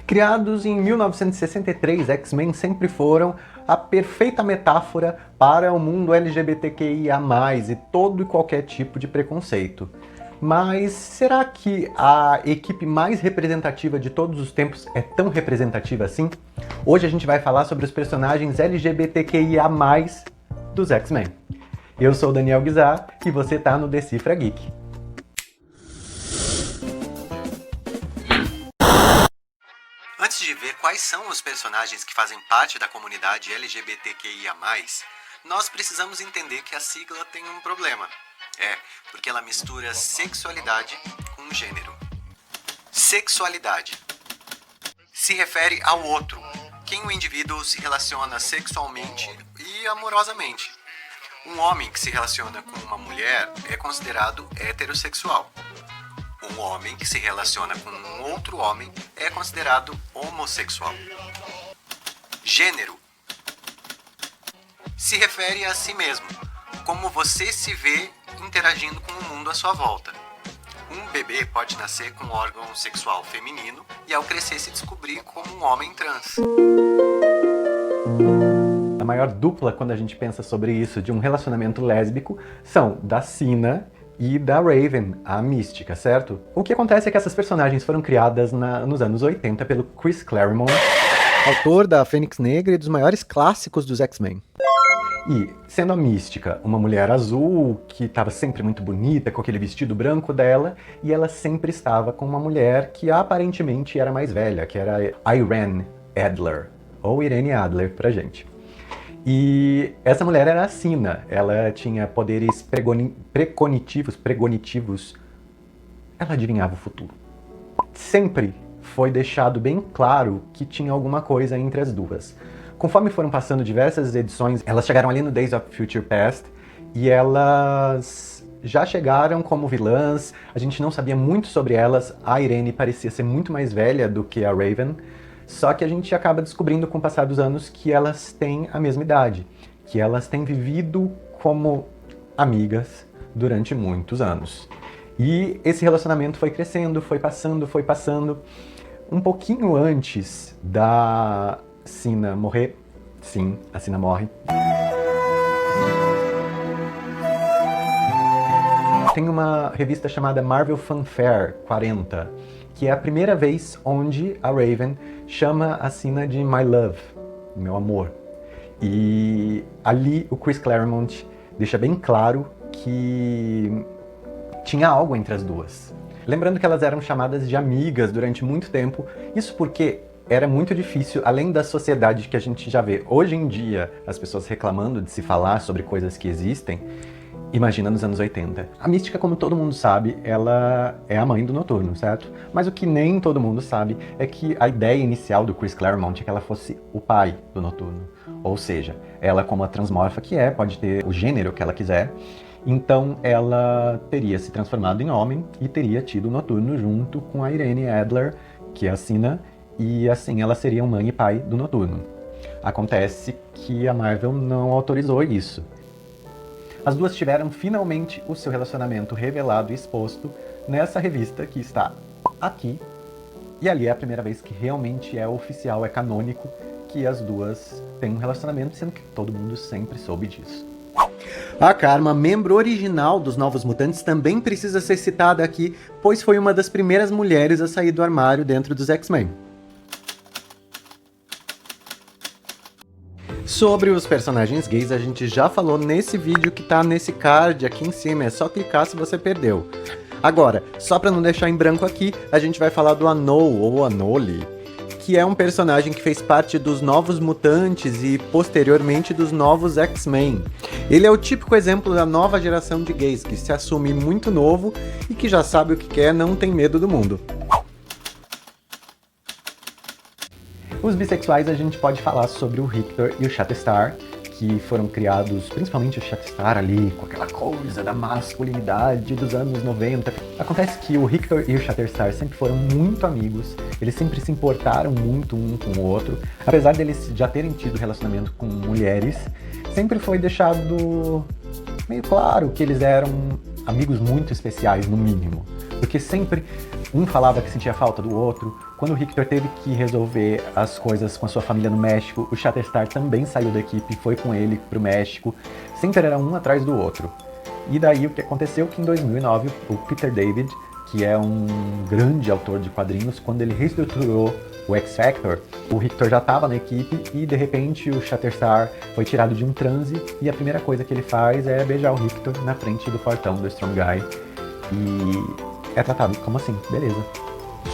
Criados em 1963, X-Men sempre foram a perfeita metáfora para o mundo LGBTQIA+, e todo e qualquer tipo de preconceito. Mas será que a equipe mais representativa de todos os tempos é tão representativa assim? Hoje a gente vai falar sobre os personagens LGBTQIA+, dos X-Men. Eu sou o Daniel Guizar e você tá no Decifra Geek. Antes de ver quais são os personagens que fazem parte da comunidade LGBTQIA+, nós precisamos entender que a sigla tem um problema. Porque ela mistura sexualidade com gênero. Sexualidade se refere ao outro, quem o indivíduo se relaciona sexualmente e amorosamente. Um homem que se relaciona com uma mulher é considerado heterossexual. Um homem que se relaciona com um outro homem é considerado homossexual. Gênero se refere a si mesmo, como você se vê interagindo com o mundo à sua volta. Um bebê pode nascer com um órgão sexual feminino e ao crescer se descobrir como um homem trans. A maior dupla, quando a gente pensa sobre isso, de um relacionamento lésbico, são da Sina e da Raven, a mística, certo? O que acontece é que essas personagens foram criadas nos anos 80 pelo Chris Claremont, autor da Fênix Negra e dos maiores clássicos dos X-Men. E, sendo a mística uma mulher azul, que estava sempre muito bonita, com aquele vestido branco dela, e ela sempre estava com uma mulher que aparentemente era mais velha, que era Irene Adler, ou Irene Adler pra gente. E essa mulher era a Sina, ela tinha poderes pregonitivos, ela adivinhava o futuro. Sempre foi deixado bem claro que tinha alguma coisa entre as duas. Conforme foram passando diversas edições, elas chegaram ali no Days of Future Past, e elas já chegaram como vilãs, a gente não sabia muito sobre elas, a Irene parecia ser muito mais velha do que a Raven, só que a gente acaba descobrindo com o passar dos anos que elas têm a mesma idade, que elas têm vivido como amigas durante muitos anos. E esse relacionamento foi crescendo, foi passando. Um pouquinho antes da Sina morrer, sim, a Sina morre. Tem uma revista chamada Marvel Fanfare 40, que é a primeira vez onde a Raven chama a Sina de My Love, meu amor. E ali o Chris Claremont deixa bem claro que tinha algo entre as duas. Lembrando que elas eram chamadas de amigas durante muito tempo, isso porque era muito difícil, além da sociedade que a gente já vê hoje em dia, as pessoas reclamando de se falar sobre coisas que existem, imagina nos anos 80. A Mística, como todo mundo sabe, ela é a mãe do Noturno, certo? Mas o que nem todo mundo sabe é que a ideia inicial do Chris Claremont é que ela fosse o pai do Noturno. Ou seja, ela como a transmorfa que é, pode ter o gênero que ela quiser, então ela teria se transformado em homem e teria tido o Noturno junto com a Irene Adler, que é a Sina, e assim ela seria mãe e pai do Noturno. Acontece que a Marvel não autorizou isso. As duas tiveram finalmente o seu relacionamento revelado e exposto nessa revista que está aqui. E ali é a primeira vez que realmente é oficial, é canônico, que as duas têm um relacionamento, sendo que todo mundo sempre soube disso. A Karma, membro original dos Novos Mutantes, também precisa ser citada aqui, pois foi uma das primeiras mulheres a sair do armário dentro dos X-Men. Sobre os personagens gays, a gente já falou nesse vídeo que tá nesse card aqui em cima, é só clicar se você perdeu. Agora, só pra não deixar em branco aqui, a gente vai falar do Anou, ou Anole, que é um personagem que fez parte dos Novos Mutantes e, posteriormente, dos Novos X-Men. Ele é o típico exemplo da nova geração de gays, que se assume muito novo e que já sabe o que quer, não tem medo do mundo. Os bissexuais, a gente pode falar sobre o Rictor e o Shatterstar, que foram criados, principalmente o Shatterstar ali, com aquela coisa da masculinidade dos anos 90. Acontece que o Rictor e o Shatterstar sempre foram muito amigos, eles sempre se importaram muito um com o outro. Apesar deles já terem tido relacionamento com mulheres, sempre foi deixado meio claro que eles eram amigos muito especiais, no mínimo. Porque sempre Um falava que sentia falta do outro. Quando o Rictor teve que resolver as coisas com a sua família no México, o Shatterstar também saiu da equipe e foi com ele pro México. Sempre era um atrás do outro. E daí o que aconteceu que em 2009 o Peter David, que é um grande autor de quadrinhos, quando ele reestruturou o X-Factor, o Rictor já estava na equipe e de repente o Shatterstar foi tirado de um transe e a primeira coisa que ele faz é beijar o Rictor na frente do portão do Strong Guy. E é tratado como assim, beleza,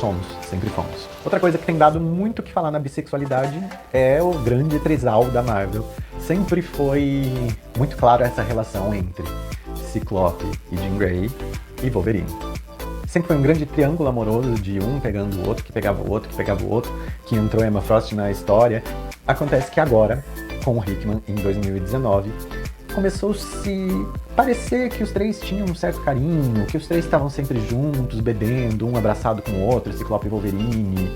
somos, sempre fomos. Outra coisa que tem dado muito o que falar na bissexualidade é o grande trisal da Marvel. Sempre foi muito claro essa relação entre Ciclope e Jean Grey e Wolverine. Sempre foi um grande triângulo amoroso de um pegando o outro, que pegava o outro, que pegava o outro, que entrou Emma Frost na história. Acontece que agora, com o Hickman, em 2019, começou a se parecer que os três tinham um certo carinho, que os três estavam sempre juntos, bebendo, um abraçado com o outro, Ciclope e Wolverine,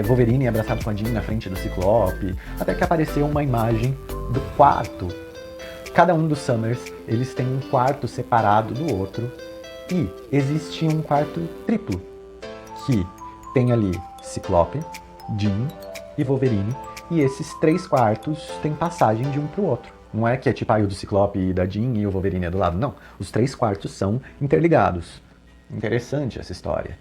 Wolverine abraçado com a Jean na frente do Ciclope, até que apareceu uma imagem do quarto. Cada um dos Summers, eles têm um quarto separado do outro, e existe um quarto triplo, que tem ali Ciclope, Jean e Wolverine, e esses 3 quartos têm passagem de um para o outro. Não é que é tipo o do Ciclope e da Jean e o Wolverine é do lado, não. Os 3 quartos são interligados. Interessante essa história.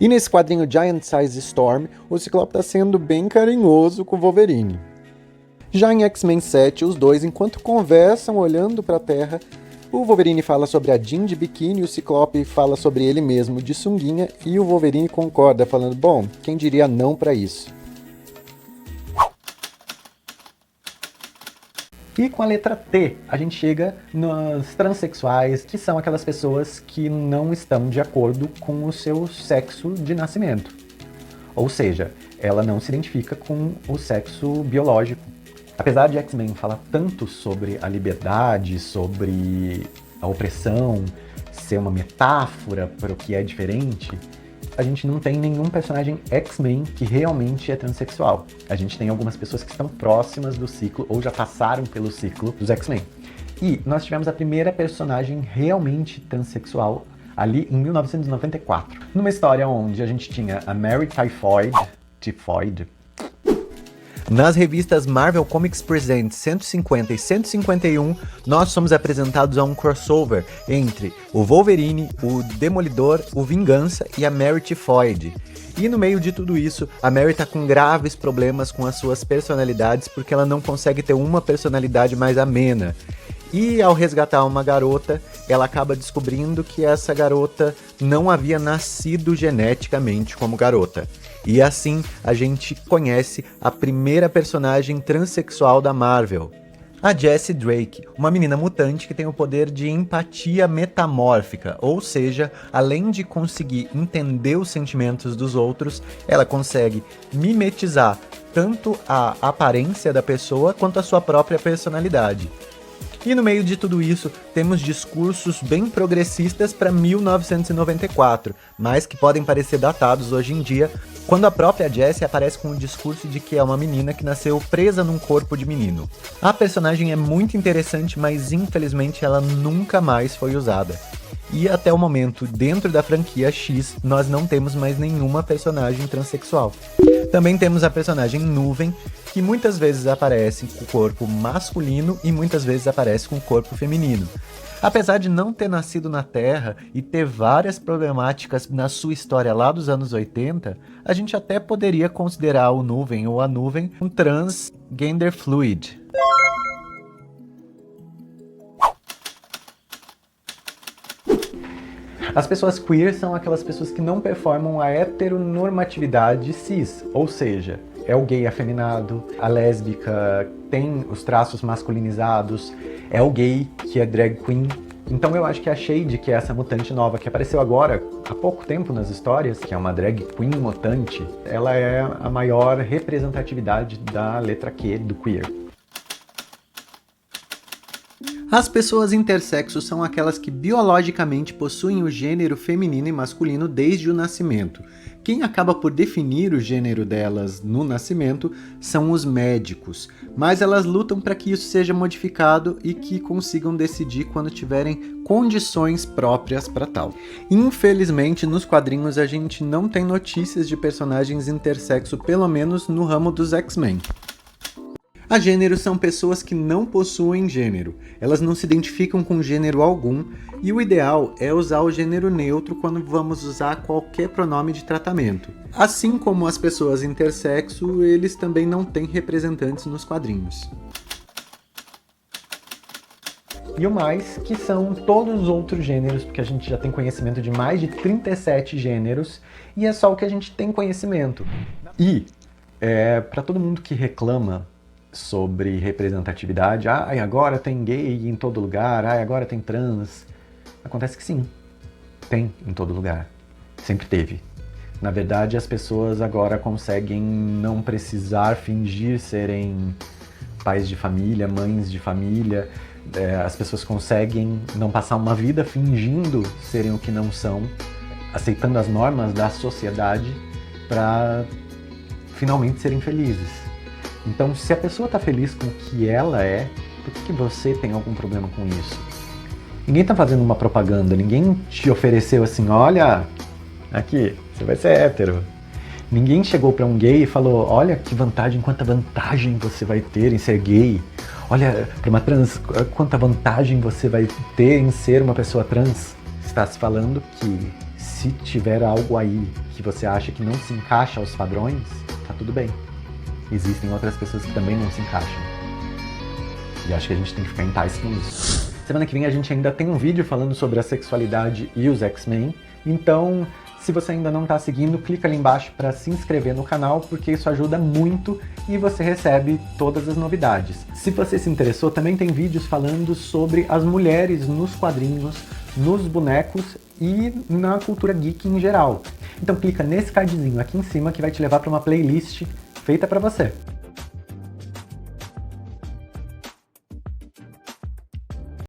E nesse quadrinho Giant Size Storm, o Ciclope está sendo bem carinhoso com o Wolverine. Já em X-Men 7, os dois, enquanto conversam olhando para a Terra, o Wolverine fala sobre a Jean de biquíni, o Ciclope fala sobre ele mesmo de sunguinha e o Wolverine concorda, falando, bom, quem diria não para isso? E com a letra T, a gente chega nos transexuais, que são aquelas pessoas que não estão de acordo com o seu sexo de nascimento. Ou seja, ela não se identifica com o sexo biológico. Apesar de X-Men falar tanto sobre a liberdade, sobre a opressão, ser uma metáfora para o que é diferente, a gente não tem nenhum personagem X-Men que realmente é transexual. A gente tem algumas pessoas que estão próximas do ciclo ou já passaram pelo ciclo dos X-Men. E nós tivemos a primeira personagem realmente transexual ali em 1994. Numa história onde a gente tinha a Mary Typhoid. Nas revistas Marvel Comics Presents 150 e 151, nós somos apresentados a um crossover entre o Wolverine, o Demolidor, o Vingança e a Mary Typhoid. E no meio de tudo isso, a Mary tá com graves problemas com as suas personalidades porque ela não consegue ter uma personalidade mais amena. E ao resgatar uma garota, ela acaba descobrindo que essa garota não havia nascido geneticamente como garota. E assim a gente conhece a primeira personagem transexual da Marvel, a Jessie Drake, uma menina mutante que tem o poder de empatia metamórfica, ou seja, além de conseguir entender os sentimentos dos outros, ela consegue mimetizar tanto a aparência da pessoa quanto a sua própria personalidade. E no meio de tudo isso, temos discursos bem progressistas para 1994, mas que podem parecer datados hoje em dia, quando a própria Jessie aparece com o discurso de que é uma menina que nasceu presa num corpo de menino. A personagem é muito interessante, mas infelizmente ela nunca mais foi usada. E até o momento, dentro da franquia X, nós não temos mais nenhuma personagem transexual. Também temos a personagem Nuvem, que muitas vezes aparece com o corpo masculino e muitas vezes aparece com o corpo feminino. Apesar de não ter nascido na Terra e ter várias problemáticas na sua história lá dos anos 80, a gente até poderia considerar o Nuvem ou a Nuvem um transgender fluid. As pessoas queer são aquelas pessoas que não performam a heteronormatividade cis, ou seja, é o gay afeminado, a lésbica tem os traços masculinizados, é o gay que é drag queen. Então eu acho que a Shade, que é essa mutante nova que apareceu agora, há pouco tempo nas histórias, que é uma drag queen mutante, ela é a maior representatividade da letra Q do queer. As pessoas intersexo são aquelas que biologicamente possuem o gênero feminino e masculino desde o nascimento. Quem acaba por definir o gênero delas no nascimento são os médicos, mas elas lutam para que isso seja modificado e que consigam decidir quando tiverem condições próprias para tal. Infelizmente, nos quadrinhos a gente não tem notícias de personagens intersexo, pelo menos no ramo dos X-Men. Agêneros são pessoas que não possuem gênero, elas não se identificam com gênero algum, e o ideal é usar o gênero neutro quando vamos usar qualquer pronome de tratamento. Assim como as pessoas intersexo, eles também não têm representantes nos quadrinhos. E o mais, que são todos os outros gêneros, porque a gente já tem conhecimento de mais de 37 gêneros, e é só o que a gente tem conhecimento. E, para todo mundo que reclama sobre representatividade, agora tem gay em todo lugar, agora tem trans. Acontece que sim, tem em todo lugar, sempre teve. Na verdade, as pessoas agora conseguem não precisar fingir serem pais de família, mães de família, as pessoas conseguem não passar uma vida fingindo serem o que não são, aceitando as normas da sociedade para finalmente serem felizes. Então, se a pessoa está feliz com o que ela é, por que você tem algum problema com isso? Ninguém está fazendo uma propaganda, ninguém te ofereceu assim, olha, aqui, você vai ser hétero. Ninguém chegou para um gay e falou, olha que vantagem, quanta vantagem você vai ter em ser gay. Olha, para uma trans, quanta vantagem você vai ter em ser uma pessoa trans. Está se falando que se tiver algo aí que você acha que não se encaixa aos padrões, tá tudo bem. Existem outras pessoas que também não se encaixam. E acho que a gente tem que ficar em paz com isso. Semana que vem a gente ainda tem um vídeo falando sobre a sexualidade e os X-Men. Então, se você ainda não está seguindo, clica ali embaixo para se inscrever no canal, porque isso ajuda muito e você recebe todas as novidades. Se você se interessou, também tem vídeos falando sobre as mulheres nos quadrinhos, nos bonecos e na cultura geek em geral. Então clica nesse cardzinho aqui em cima que vai te levar para uma playlist feita para você.